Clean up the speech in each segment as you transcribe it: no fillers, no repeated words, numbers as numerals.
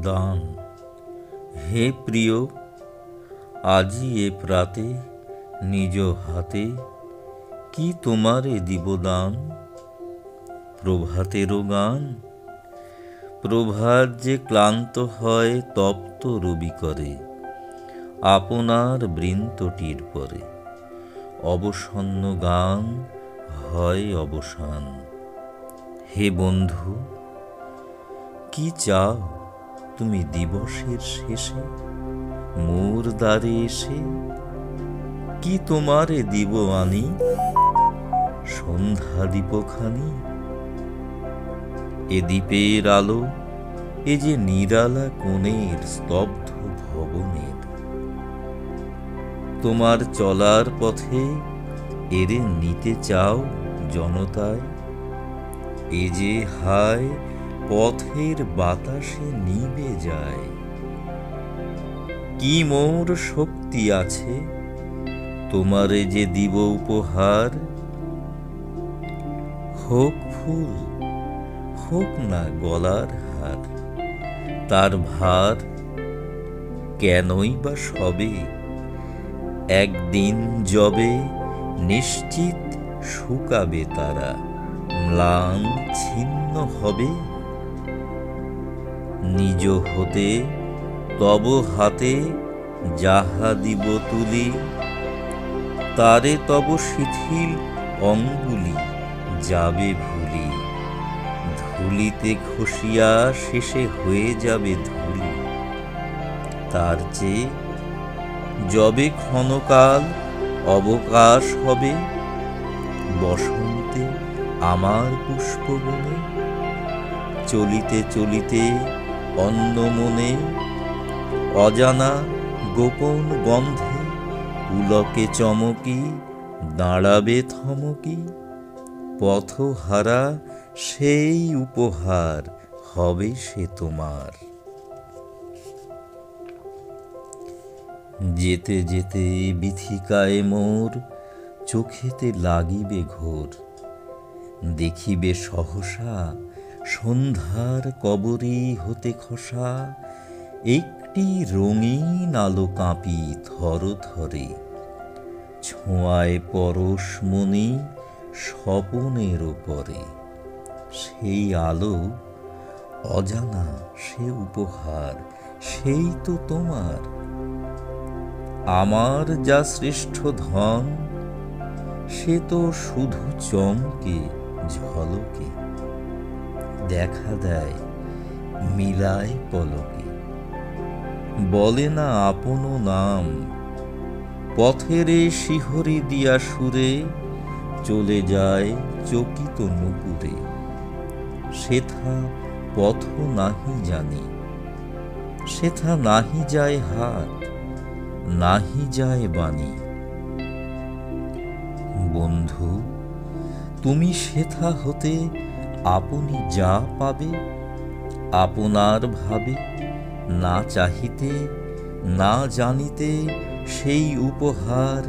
দান। হে প্রিয়, আজি এ প্রাতে নিজ হাতে কি তোমারে দিব দান। প্রভাতেরও গান। প্রভাত যে ক্লান্ত হয় তপ্ত রবি করে, আপনার বৃন্তটির পরে অবসন্ন গান হয় অবসান। হে বন্ধু, কি চাও তুমি দিবসের শেষে মোর দ্বারে এসে? কি তোমারে দিব আনি সন্ধ্যা দীপখানি? এ দ্বীপের আলো, এ যে নিরালা কোণের স্তব্ধ ভবনের, তোমার চলার পথে এরে নিতে চাও জনতায়? এ যে হায় পথের বাতাসে নিবে যায়। কি মোর শক্তি আছে তোমারে যে দিব উপহার? হোক ফুল, হোক না গলার হার, তার ভার কেনই বা সবে একদিন যবে নিশ্চিত শুকাবে তারা, ম্লান ছিন্ন হবে। নিজ হতে তব হাতে যাহা দিব তুলি, তারে তব শিথিল অঙ্গুলি যাবে ভুলি। ধুলিতে খসিয়া শেষে হয়ে যাবে ধুলি। তার চেয়ে যবে ক্ষণকাল অবকাশ হবে বসন্তে আমার পুষ্পবনে, চলিতে চলিতে অন্য মনে অজানা গোপন গন্ধে পুলকে চমকি দাঁড়াবে থমকি। পথহারা সেই উপহার হবে সে তোমার। যেতে যেতে বিথিকায় মোর চোখেতে লাগিবে ঘোর, দেখিবে সহসা সন্ধ্যার কবরী হতে খসা একটি রঙিন আলো কাঁপি থর থরে। ছোঁয়ায় পরশমণি স্বপনের ওপরে। সেই আলো অজানা সে উপহার, সেই তো তোমার। আমার যা শ্রেষ্ঠ ধন সে তো শুধু চমকে ঝলকে দেখা দেয় মিলায় পলকে। বলে না আপন নাম, পথেরে শিহরি দিয়া সুরে চলে যায় চকিত নুপুরে। সেথা পথ নাহি জানি, সেথা নাহি যায় হাত, নাহি যায় বাণী। বন্ধু, তুমি সেথা হতে আপনি যা পাবে আপনার ভাবে, না চাহিতে না জানিতে সেই উপহার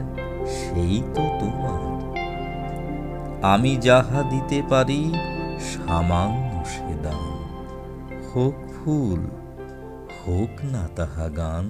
সেই তো তোমার। আমি যাহা দিতে পারি সামান্য সে দান, হোক ফুল হোক না তাহা গান।